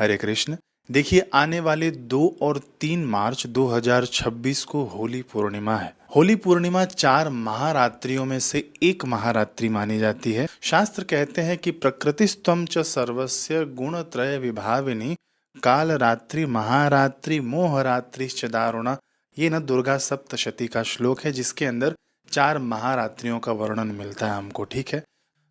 हरे कृष्ण। देखिए, आने वाले 2 और 3 मार्च 2026 को होली पूर्णिमा है। होली पूर्णिमा 4 महारात्रियों में से एक महारात्रि मानी जाती है। शास्त्र कहते हैं कि प्रकृतिस्त्वं च सर्वस्य गुणत्रय विभाविनी काल रात्रि महारात्रि मोहरात्रिश्च दारुणा। ये न दुर्गा सप्तशती का श्लोक है, जिसके अंदर 4 महारात्रियों का वर्णन मिलता है हमको। ठीक है,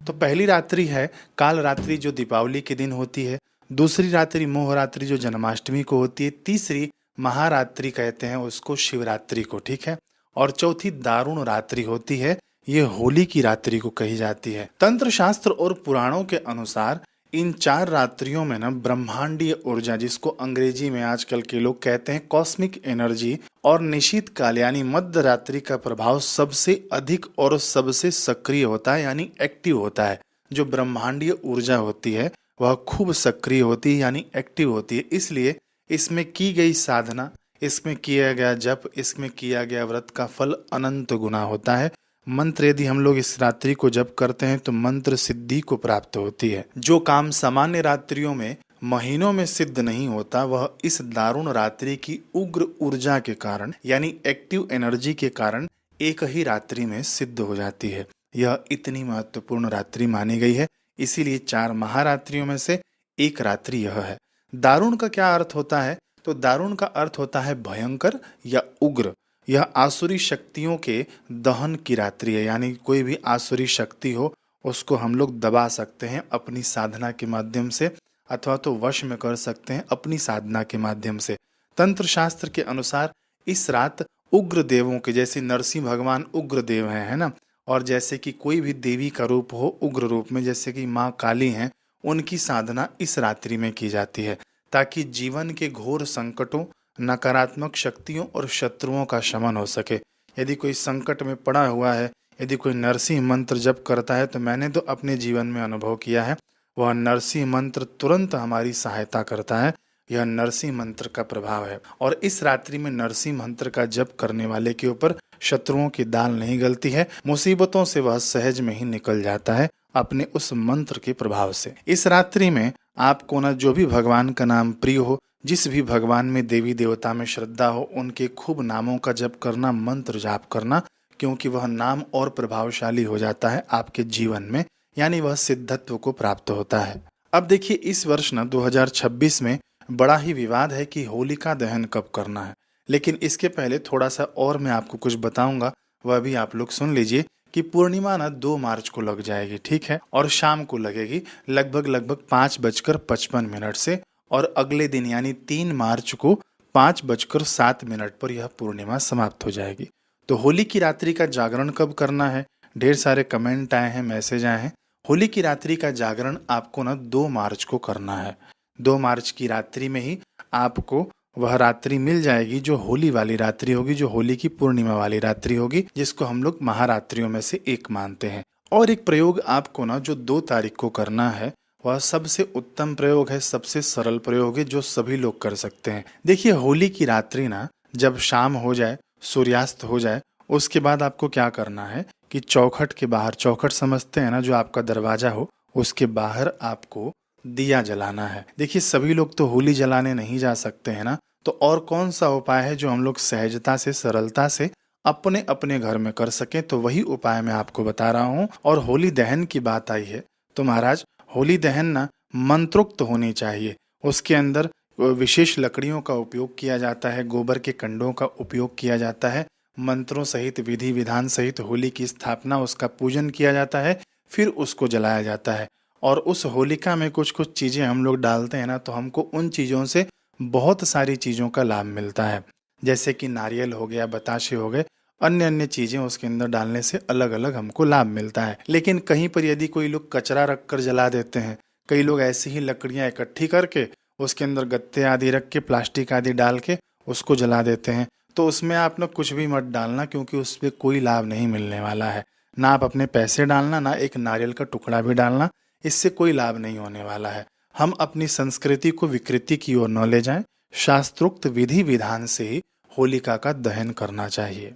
तो पहली रात्रि है काल रात्रि, जो दीपावली के दिन होती है। दूसरी रात्रि मोहरात्रि, जो जन्माष्टमी को होती है। तीसरी महारात्रि कहते हैं उसको, शिवरात्रि को। ठीक है, और चौथी दारुण रात्रि होती है, ये होली की रात्रि को कही जाती है। तंत्र शास्त्र और पुराणों के अनुसार इन 4 रात्रियों में ना ब्रह्मांडीय ऊर्जा, जिसको अंग्रेजी में आजकल के लोग कहते हैं कॉस्मिक एनर्जी, और निशीत काल यानी मध्य रात्रि का प्रभाव सबसे अधिक और सबसे सक्रिय होता है, यानी एक्टिव होता है। जो ब्रह्मांडीय ऊर्जा होती है वह खूब सक्रिय होती है, यानी एक्टिव होती है। इसलिए इसमें की गई साधना, इसमें किया गया जप, इसमें किया गया व्रत का फल अनंत गुना होता है। मंत्र यदि हम लोग इस रात्रि को जप करते हैं तो मंत्र सिद्धि को प्राप्त होती है। जो काम सामान्य रात्रियों में महीनों में सिद्ध नहीं होता, वह इस दारुण रात्रि की उग्र ऊर्जा के कारण, यानी एक्टिव एनर्जी के कारण एक ही रात्रि में सिद्ध हो जाती है। यह इतनी महत्वपूर्ण रात्रि मानी गई है, इसीलिए 4 महारात्रियों में से एक रात्रि यह है। दारुण का क्या अर्थ होता है? तो दारुण का अर्थ होता है भयंकर या उग्र। यह आसुरी शक्तियों के दहन की रात्रि है, यानी कोई भी आसुरी शक्ति हो उसको हम लोग दबा सकते हैं अपनी साधना के माध्यम से, अथवा तो वश में कर सकते हैं अपनी साधना के माध्यम से। तंत्र शास्त्र के अनुसार इस रात उग्र देवों के, जैसे नरसिंह भगवान उग्र देव हैं, है ना, और जैसे कि कोई भी देवी का रूप हो उग्र रूप में, जैसे कि माँ काली हैं, उनकी साधना इस रात्रि में की जाती है, ताकि जीवन के घोर संकटों, नकारात्मक शक्तियों और शत्रुओं का शमन हो सके। यदि कोई संकट में पड़ा हुआ है, यदि कोई नरसिंह मंत्र जप करता है, तो मैंने तो अपने जीवन में अनुभव किया है, वह नरसिंह मंत्र तुरंत हमारी सहायता करता है। यह नरसिंह मंत्र का प्रभाव है। और इस रात्रि में नरसिंह मंत्र का जप करने वाले के ऊपर शत्रुओं की दाल नहीं गलती है, मुसीबतों से वह सहज में ही निकल जाता है अपने उस मंत्र के प्रभाव से। इस रात्रि में आपको ना जो भी भगवान का नाम प्रिय हो, जिस भी भगवान में, देवी देवता में श्रद्धा हो, उनके खूब नामों का जप करना, मंत्र जाप करना, क्योंकि वह नाम और प्रभावशाली हो जाता है आपके जीवन में, यानी वह सिद्धत्व को प्राप्त होता है। अब देखिए, इस वर्ष ना 2026 में बड़ा ही विवाद है कि होलिका दहन कब करना है। लेकिन इसके पहले थोड़ा सा और मैं आपको कुछ बताऊंगा, वह भी आप लोग सुन लीजिए कि पूर्णिमा ना 2 मार्च को लग जाएगी। ठीक है, और शाम को लगेगी लगभग 5:55 से, और अगले दिन यानी 3 मार्च को 5:07 पर यह पूर्णिमा समाप्त हो जाएगी। तो होली की रात्रि का जागरण कब करना है? ढेर सारे कमेंट आए हैं, मैसेज आए हैं। होली की रात्रि का जागरण आपको ना 2 मार्च को करना है। 2 मार्च की रात्रि में ही आपको वह रात्रि मिल जाएगी जो होली वाली रात्रि होगी, जो होली की पूर्णिमा वाली रात्रि होगी, जिसको हम लोग महारात्रियों में से एक मानते हैं। और एक प्रयोग आपको ना जो 2 तारीख को करना है, वह सबसे उत्तम प्रयोग है, सबसे सरल प्रयोग है, जो सभी लोग कर सकते हैं। देखिए, होली की रात्रि ना जब शाम हो जाए, सूर्यास्त हो जाए, उसके बाद आपको क्या करना है कि चौखट के बाहर, चौखट समझते हैं ना, जो आपका दरवाजा हो, उसके बाहर आपको दिया जलाना है। देखिए, सभी लोग तो होली जलाने नहीं जा सकते हैं ना, तो और कौन सा उपाय है जो हम लोग सहजता से, सरलता से अपने अपने घर में कर सकें, तो वही उपाय मैं आपको बता रहा हूँ। और होली दहन की बात आई है तो महाराज, होली दहन ना मंत्रोक्त होनी चाहिए। उसके अंदर विशेष लकड़ियों का उपयोग किया जाता है, गोबर के कंडों का उपयोग किया जाता है, मंत्रों सहित, विधि विधान सहित होली की स्थापना, उसका पूजन किया जाता है, फिर उसको जलाया जाता है। और उस होलिका में कुछ कुछ चीज़ें हम लोग डालते हैं ना, तो हमको उन चीज़ों से बहुत सारी चीज़ों का लाभ मिलता है। जैसे कि नारियल हो गया, बताशे हो गए, अन्य अन्य चीज़ें उसके अंदर डालने से अलग अलग हमको लाभ मिलता है। लेकिन कहीं पर यदि कोई लोग कचरा रख कर जला देते हैं, कई लोग ऐसी ही लकड़ियाँ इकट्ठी करके उसके अंदर गत्ते आदि रख के, प्लास्टिक आदि डाल के उसको जला देते हैं, तो उसमें आप लोग कुछ भी मत डालना, क्योंकि उस पर कोई लाभ नहीं मिलने वाला है। ना आप अपने पैसे डालना, ना एक नारियल का टुकड़ा भी डालना, इससे कोई लाभ नहीं होने वाला है। हम अपनी संस्कृति को विकृति की ओर न ले जाएं, शास्त्रोक्त विधि विधान से ही होलिका का दहन करना चाहिए।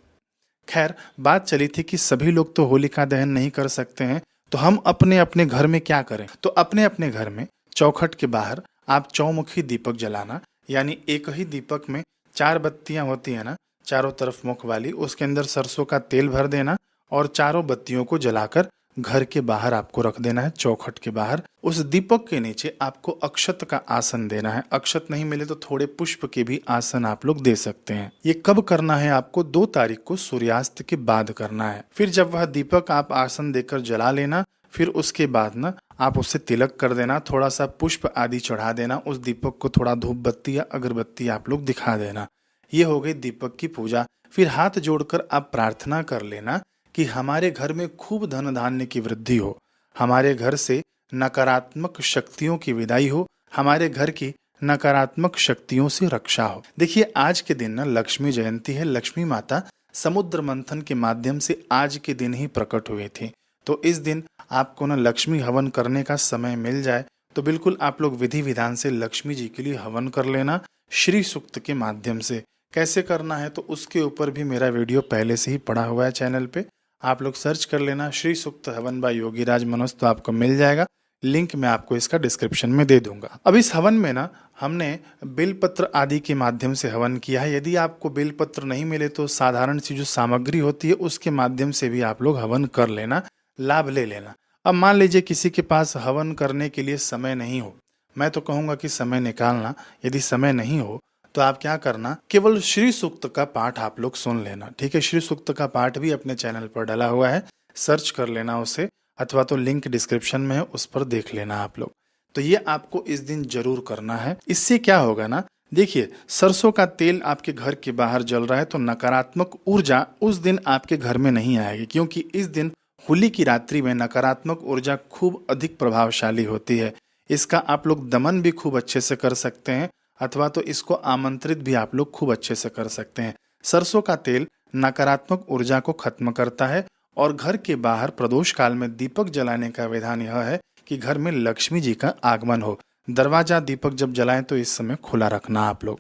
खैर, बात चली थी कि सभी लोग तो होलिका दहन नहीं कर सकते हैं, तो हम अपने अपने घर में क्या करें? तो अपने अपने घर में चौखट के बाहर आप चौमुखी दीपक जलाना, यानी एक ही दीपक में 4 बत्तियां होती है ना, चारों तरफ मुख वाली, उसके अंदर सरसों का तेल भर देना और चारों बत्तियों को जलाकर घर के बाहर आपको रख देना है, चौखट के बाहर। उस दीपक के नीचे आपको अक्षत का आसन देना है। अक्षत नहीं मिले तो थोड़े पुष्प के भी आसन आप लोग दे सकते हैं। ये कब करना है? आपको 2 तारीख को सूर्यास्त के बाद करना है। फिर जब वह दीपक आप आसन देकर जला लेना, फिर उसके बाद ना आप उससे तिलक कर देना, थोड़ा सा पुष्प आदि चढ़ा देना, उस दीपक को थोड़ा धूप बत्ती या अगरबत्ती आप लोग दिखा देना। ये हो गई दीपक की पूजा। फिर हाथ जोड़कर आप प्रार्थना कर लेना कि हमारे घर में खूब धन धान्य की वृद्धि हो, हमारे घर से नकारात्मक शक्तियों की विदाई हो, हमारे घर की नकारात्मक शक्तियों से रक्षा हो। देखिए आज के दिन ना लक्ष्मी जयंती है। लक्ष्मी माता समुद्र मंथन के माध्यम से आज के दिन ही प्रकट हुई थी। तो इस दिन आपको ना लक्ष्मी हवन करने का समय मिल जाए तो बिल्कुल आप लोग विधि विधान से लक्ष्मी जी के लिए हवन कर लेना, श्री सूक्त के माध्यम से। कैसे करना है तो उसके ऊपर भी मेरा वीडियो पहले से ही पड़ा हुआ है चैनल पे, आप लोग सर्च कर लेना श्री सूक्त हवन बाय योगीराज मनोज, तो आपको मिल जाएगा। लिंक मैं आपको इसका डिस्क्रिप्शन में दे दूंगा। अब इस हवन में ना हमने बेलपत्र आदि के माध्यम से हवन किया है। यदि आपको बेलपत्र नहीं मिले तो साधारण सी जो सामग्री होती है उसके माध्यम से भी आप लोग हवन कर लेना, लाभ ले लेना। अब मान लीजिए किसी के पास हवन करने के लिए समय नहीं हो, मैं तो कहूँगा कि समय निकालना। यदि समय नहीं हो तो आप क्या करना, केवल श्री सूक्त का पाठ आप लोग सुन लेना, ठीक है। श्री सूक्त का पाठ भी अपने चैनल पर डला हुआ है, सर्च कर लेना उसे, अथवा तो लिंक डिस्क्रिप्शन में है, उस पर देख लेना आप लोग। तो ये आपको इस दिन जरूर करना है। इससे क्या होगा ना, देखिए सरसों का तेल आपके घर के बाहर जल रहा है तो नकारात्मक ऊर्जा उस दिन आपके घर में नहीं आएगी, क्योंकि इस दिन होली की रात्रि में नकारात्मक ऊर्जा खूब अधिक प्रभावशाली होती है। इसका आप लोग दमन भी खूब अच्छे से कर सकते हैं, अथवा तो इसको आमंत्रित भी आप लोग खूब अच्छे से कर सकते हैं। सरसों का तेल नकारात्मक ऊर्जा को खत्म करता है और घर के बाहर प्रदोष काल में दीपक जलाने का विधान यह है कि घर में लक्ष्मी जी का आगमन हो। दरवाजा दीपक जब जलाएं तो इस समय खुला रखना आप लोग।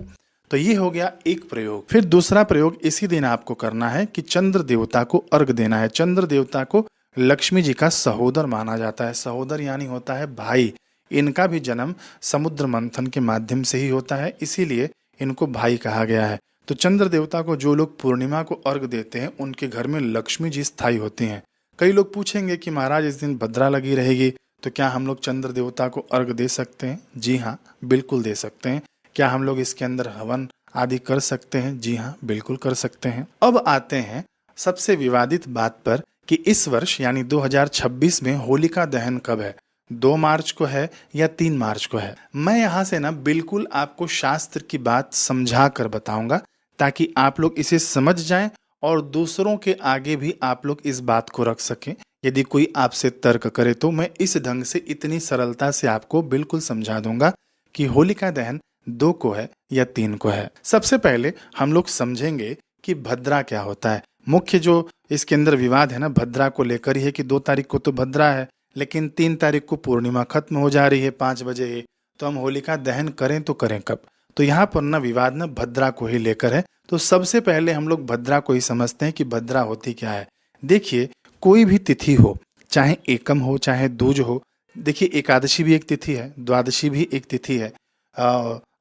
तो ये हो गया एक प्रयोग। फिर दूसरा प्रयोग इसी दिन आपको करना है कि चंद्र देवता को अर्घ देना है। चंद्र देवता को लक्ष्मी जी का सहोदर माना जाता है। सहोदर यानी होता है भाई। इनका भी जन्म समुद्र मंथन के माध्यम से ही होता है, इसीलिए इनको भाई कहा गया है। तो चंद्र देवता को जो लोग पूर्णिमा को अर्घ देते हैं उनके घर में लक्ष्मी जी स्थायी होती हैं। कई लोग पूछेंगे कि महाराज इस दिन भद्रा लगी रहेगी तो क्या हम लोग चंद्र देवता को अर्घ दे सकते हैं? जी हाँ, बिल्कुल दे सकते हैं। क्या हम लोग इसके अंदर हवन आदि कर सकते हैं? जी हाँ, बिल्कुल कर सकते हैं। अब आते हैं सबसे विवादित बात पर कि इस वर्ष यानी 2026 में होलिका दहन कब है, 2 मार्च को है या 3 मार्च को है। मैं यहाँ से ना बिल्कुल आपको शास्त्र की बात समझा कर बताऊंगा ताकि आप लोग इसे समझ जाएं और दूसरों के आगे भी आप लोग इस बात को रख सकें। यदि कोई आपसे तर्क करे तो मैं इस ढंग से इतनी सरलता से आपको बिल्कुल समझा दूंगा कि होलिका दहन 2 को है या 3 को है। सबसे पहले हम लोग समझेंगे कि भद्रा क्या होता है। मुख्य जो इसके अंदर विवाद है ना भद्रा को लेकर ही है कि 2 तारीख को तो भद्रा है, लेकिन 3 तारीख को पूर्णिमा खत्म हो जा रही है 5 बजे ही, तो हम होलिका दहन करें तो करें कब? तो यहाँ पर ना विवाद ना भद्रा को ही लेकर है। तो सबसे पहले हम लोग भद्रा को ही समझते हैं कि भद्रा होती क्या है। देखिए कोई भी तिथि हो, चाहे एकम हो चाहे दूज हो, देखिए एकादशी भी एक तिथि है, द्वादशी भी एक तिथि है,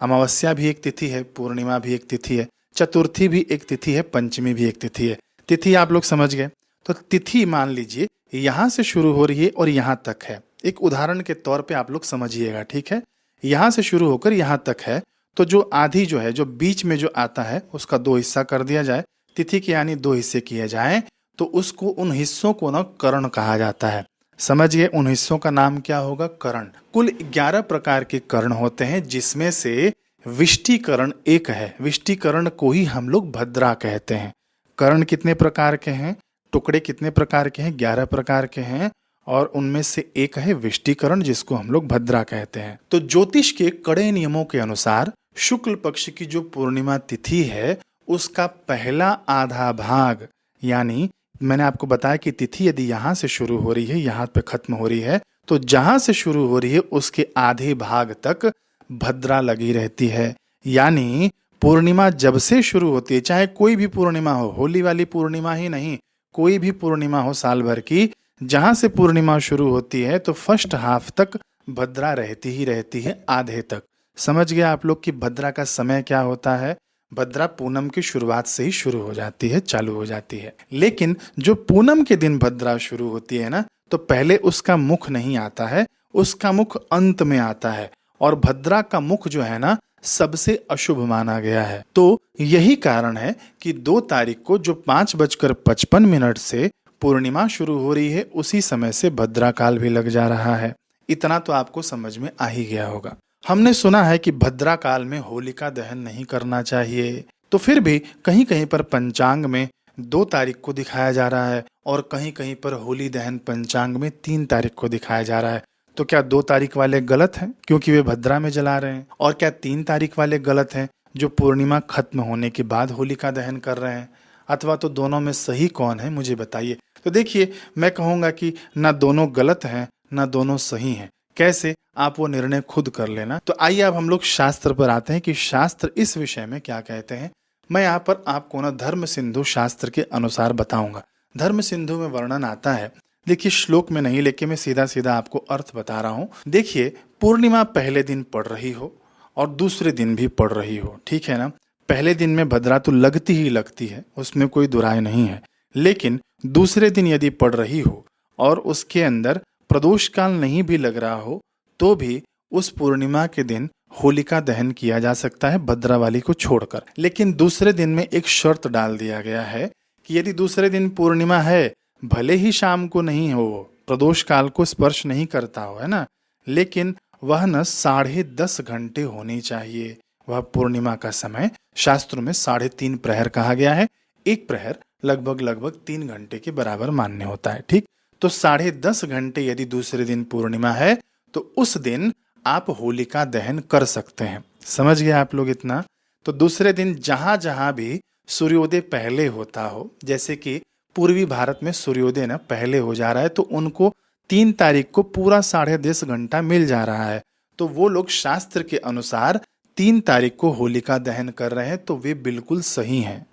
अमावस्या भी एक तिथि है, पूर्णिमा भी एक तिथि है, चतुर्थी भी एक तिथि है, पंचमी भी एक तिथि है। तिथि आप लोग समझ गए। तो तिथि मान लीजिए यहाँ से शुरू हो रही है और यहाँ तक है। एक उदाहरण के तौर पे आप लोग समझिएगा, ठीक है। यहाँ से शुरू होकर यहाँ तक है, तो जो आधी जो है, जो बीच में जो आता है उसका 2 हिस्सा कर दिया जाए, तिथि के यानी 2 हिस्से किए जाएं, तो उसको उन हिस्सों को ना करण कहा जाता है। समझिए उन हिस्सों का नाम क्या होगा? करण। कुल 11 प्रकार के करण होते हैं, जिसमें से विष्टिकरण एक है। विष्टिकरण को ही हम लोग भद्रा कहते हैं। करण कितने प्रकार के हैं, टुकड़े कितने प्रकार के हैं? 11 प्रकार के हैं, और उनमें से एक है विष्टिकरण, जिसको हम लोग भद्रा कहते हैं। तो ज्योतिष के कड़े नियमों के अनुसार शुक्ल पक्ष की जो पूर्णिमा तिथि है उसका पहला आधा भाग, यानी मैंने आपको बताया कि तिथि यदि यहाँ से शुरू हो रही है यहाँ पे खत्म हो रही है, तो जहां से शुरू हो रही है उसके आधे भाग तक भद्रा लगी रहती है। यानी पूर्णिमा जब से शुरू होती है, चाहे कोई भी पूर्णिमा हो, होली वाली पूर्णिमा ही नहीं, कोई भी पूर्णिमा हो साल भर की, जहां से पूर्णिमा शुरू होती है तो फर्स्ट हाफ तक भद्रा रहती ही रहती है, आधे तक। समझ गए आप लोग कि भद्रा का समय क्या होता है। भद्रा पूनम की शुरुआत से ही शुरू हो जाती है, चालू हो जाती है। लेकिन जो पूनम के दिन भद्रा शुरू होती है ना, तो पहले उसका मुख नहीं आता है, उसका मुख अंत में आता है। और भद्रा का मुख जो है ना, सबसे अशुभ माना गया है। तो यही कारण है कि 2 तारीख को जो 5:55 से पूर्णिमा शुरू हो रही है, उसी समय से भद्रा काल भी लग जा रहा है। इतना तो आपको समझ में आ ही गया होगा। हमने सुना है कि भद्रा काल में होलिका दहन नहीं करना चाहिए, तो फिर भी कहीं कहीं पर पंचांग में 2 तारीख को दिखाया जा रहा है और कहीं कहीं पर होली दहन पंचांग में 3 तारीख को दिखाया जा रहा है। तो क्या 2 तारीख वाले गलत हैं क्योंकि वे भद्रा में जला रहे हैं, और क्या 3 तारीख वाले गलत हैं जो पूर्णिमा खत्म होने के बाद होलिका दहन कर रहे हैं? अथवा तो दोनों में सही कौन है, मुझे बताइए। तो देखिए, मैं कहूंगा कि ना दोनों गलत हैं ना दोनों सही हैं। कैसे, आप वो निर्णय खुद कर लेना। तो आइए अब हम लोग शास्त्र पर आते हैं कि शास्त्र इस विषय में क्या कहते हैं। मैं यहाँ पर आपको ना धर्म सिंधु शास्त्र के अनुसार बताऊंगा। धर्म सिंधु में वर्णन आता है, देखिए श्लोक में नहीं, लेकिन मैं सीधा सीधा आपको अर्थ बता रहा हूँ। देखिए, पूर्णिमा पहले दिन पड़ रही हो और दूसरे दिन भी पड़ रही हो, ठीक है ना। पहले दिन में भद्रा तो लगती ही लगती है, उसमें कोई दुराय नहीं है। लेकिन दूसरे दिन यदि पड़ रही हो और उसके अंदर प्रदोष काल नहीं भी लग रहा हो, तो भी उस पूर्णिमा के दिन होलिका दहन किया जा सकता है, भद्रा वाली को छोड़कर। लेकिन दूसरे दिन में एक शर्त डाल दिया गया है कि यदि दूसरे दिन पूर्णिमा है, भले ही शाम को नहीं हो, प्रदोष काल को स्पर्श नहीं करता हो, है ना, लेकिन वह न 10:30 घंटे होनी चाहिए। वह पूर्णिमा का समय शास्त्रों में 3.5 प्रहर कहा गया है। एक प्रहर लगभग 3 घंटे के बराबर मान्य होता है, ठीक। तो 10:30 घंटे यदि दूसरे दिन पूर्णिमा है, तो उस दिन आप होलिका दहन कर सकते हैं। समझ गए आप लोग इतना। तो दूसरे दिन जहां जहां भी सूर्योदय पहले होता हो, जैसे कि पूर्वी भारत में सूर्योदय ना पहले हो जा रहा है, तो उनको 3 तारीख को पूरा 10:30 घंटा मिल जा रहा है, तो वो लोग शास्त्र के अनुसार 3 तारीख को होलिका दहन कर रहे हैं, तो वे बिल्कुल सही हैं।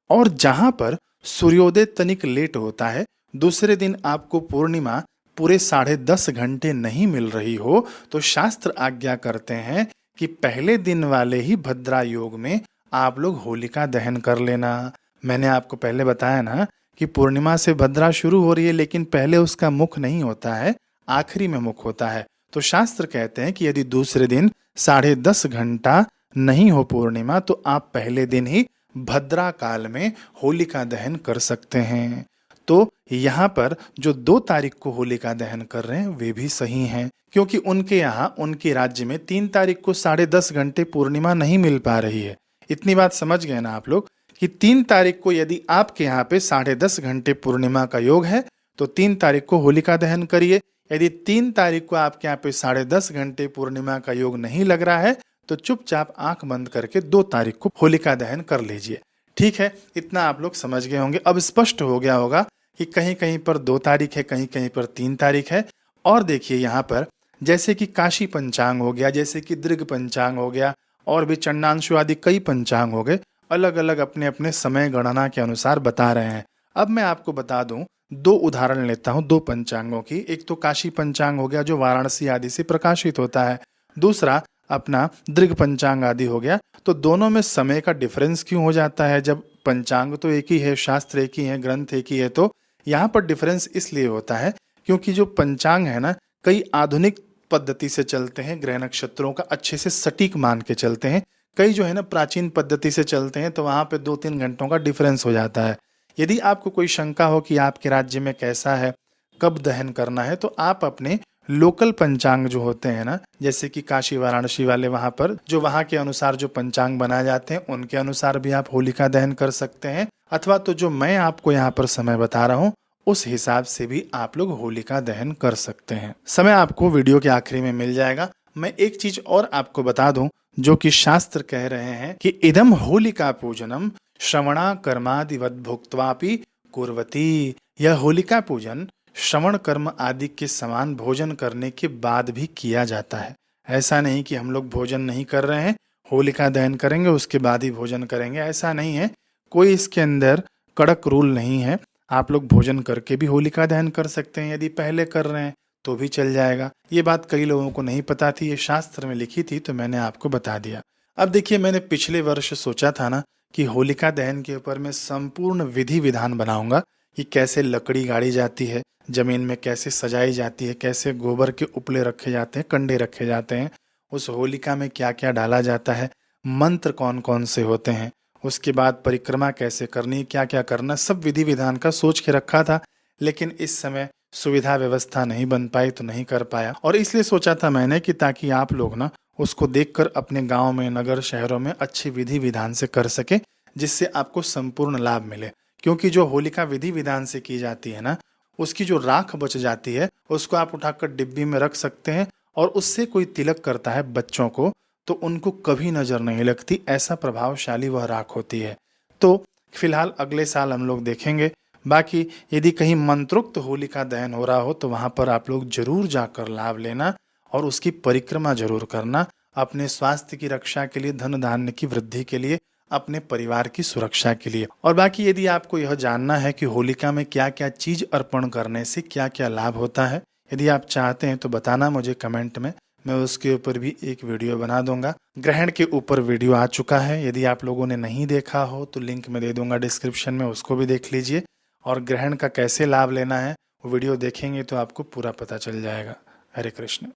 और जहां पर सूर्योदय तनिक लेट होता है, दूसरे दिन आपको पूर्णिमा पूरे 10:30 घंटे नहीं मिल रही हो, तो शास्त्र आज्ञा करते हैं कि पहले दिन वाले ही भद्रा योग में आप लोग होलिका दहन कर लेना। मैंने आपको पहले बताया ना कि पूर्णिमा से भद्रा शुरू हो रही है, लेकिन पहले उसका मुख नहीं होता है, आखिरी में मुख होता है। तो शास्त्र कहते हैं कि यदि दूसरे दिन 10:30 घंटा नहीं हो पूर्णिमा, तो आप पहले दिन ही भद्रा काल में होलिका दहन कर सकते हैं। तो यहाँ पर जो 2 तारीख को होलिका दहन कर रहे हैं वे भी सही हैं, क्योंकि उनके यहाँ, उनके राज्य में 3 तारीख को 10:30 घंटे पूर्णिमा नहीं मिल पा रही है। इतनी बात समझ गए ना आप लोग कि 3 तारीख को यदि आपके यहाँ पे 10:30 घंटे पूर्णिमा का योग है, तो 3 तारीख को होलिका दहन करिए। यदि 3 तारीख को आपके यहाँ पे 10:30 घंटे पूर्णिमा का योग नहीं लग रहा है, तो चुपचाप आंख बंद करके 2 तारीख को होलिका दहन कर लीजिए, ठीक है। इतना आप लोग समझ गए होंगे। अब स्पष्ट हो गया होगा कि कहीं कहीं पर 2 तारीख है, कहीं कहीं पर 3 तारीख है। और देखिए यहाँ पर जैसे कि काशी पंचांग हो गया, जैसे कि दृग पंचांग हो गया, और भी चंडांशु आदि कई पंचांग हो गए, अलग अलग अपने अपने समय गणना के अनुसार बता रहे हैं। अब मैं आपको बता दूं, 2 उदाहरण लेता हूं 2 पंचांगों की। एक तो काशी पंचांग हो गया जो वाराणसी आदि से प्रकाशित होता है, दूसरा अपना दृग पंचांग आदि हो गया। तो दोनों में समय का डिफरेंस क्यों हो जाता है? जब पंचांग तो एक ही है, शास्त्र एक ही है, ग्रंथ एक ही है, तो यहाँ पर डिफरेंस इसलिए होता है क्योंकि जो पंचांग है ना, कई आधुनिक पद्धति से चलते हैं, ग्रह नक्षत्रों का अच्छे से सटीक मान के चलते हैं। कई जो है ना प्राचीन पद्धति से चलते हैं, तो वहाँ पे 2-3 घंटों का डिफरेंस हो जाता है। यदि आपको कोई शंका हो कि आपके राज्य में कैसा है, कब दहन करना है, तो आप अपने लोकल पंचांग जो होते हैं ना, जैसे कि काशी वाराणसी वाले, वहाँ पर जो वहाँ के अनुसार जो पंचांग बनाए जाते हैं, उनके अनुसार भी आप होलिका दहन कर सकते हैं। अथवा तो जो मैं आपको यहाँ पर समय बता रहा हूँ, उस हिसाब से भी आप लोग होलिका दहन कर सकते हैं। समय आपको वीडियो के आखिरी में मिल जाएगा। मैं एक चीज और आपको बता दूं, जो कि शास्त्र कह रहे हैं कि इदम होलिका पूजनम श्रवणा कर्मादिवद भुक्त्वापि कुर्वती। यह होलिका पूजन श्रवण कर्म आदि के समान भोजन करने के बाद भी किया जाता है। ऐसा नहीं कि हम लोग भोजन नहीं कर रहे हैं, होलिका दहन करेंगे उसके बाद ही भोजन करेंगे, ऐसा नहीं है। कोई इसके अंदर कड़क रूल नहीं है। आप लोग भोजन करके भी होलिका दहन कर सकते हैं। यदि पहले कर रहे हैं तो भी चल जाएगा। ये बात कई लोगों को नहीं पता थी, ये शास्त्र में लिखी थी, तो मैंने आपको बता दिया। अब देखिए, मैंने पिछले वर्ष सोचा था ना कि होलिका दहन के ऊपर मैं संपूर्ण विधि विधान बनाऊंगा कि कैसे लकड़ी गाड़ी जाती है, जमीन में कैसे सजाई जाती है, कैसे गोबर के उपले रखे जाते हैं, कंडे रखे जाते हैं, उस होलिका में क्या क्या डाला जाता है, मंत्र कौन कौन से होते हैं, उसके बाद परिक्रमा कैसे करनी, क्या क्या करना, सब विधि विधान का सोच के रखा था। लेकिन इस समय सुविधा व्यवस्था नहीं बन पाई तो नहीं कर पाया, और इसलिए सोचा था मैंने कि ताकि आप लोग ना उसको देखकर अपने गांव में, नगर, शहरों में अच्छी विधि विधान से कर सके, जिससे आपको संपूर्ण लाभ मिले। क्योंकि जो होलिका विधि विधान से की जाती है ना, उसकी जो राख बच जाती है उसको आप उठाकर डिब्बी में रख सकते हैं, और उससे कोई तिलक करता है बच्चों को तो उनको कभी नजर नहीं लगती, ऐसा प्रभावशाली वह राख होती है। तो फिलहाल अगले साल हम लोग देखेंगे। बाकी यदि कहीं मंत्रोक्त होलिका दहन हो रहा हो तो वहां पर आप लोग जरूर जाकर लाभ लेना और उसकी परिक्रमा जरूर करना, अपने स्वास्थ्य की रक्षा के लिए, धन धान्य की वृद्धि के लिए, अपने परिवार की सुरक्षा के लिए। और बाकी यदि आपको यह जानना है कि होलिका में क्या क्या चीज अर्पण करने से क्या क्या लाभ होता है, यदि आप चाहते हैं तो बताना मुझे कमेंट में, मैं उसके ऊपर भी एक वीडियो बना दूंगा। ग्रहण के ऊपर वीडियो आ चुका है, यदि आप लोगों ने नहीं देखा हो तो लिंक में दे दूंगा डिस्क्रिप्शन में, उसको भी देख लीजिए। और ग्रहण का कैसे लाभ लेना है वो वीडियो देखेंगे तो आपको पूरा पता चल जाएगा। हरे कृष्ण।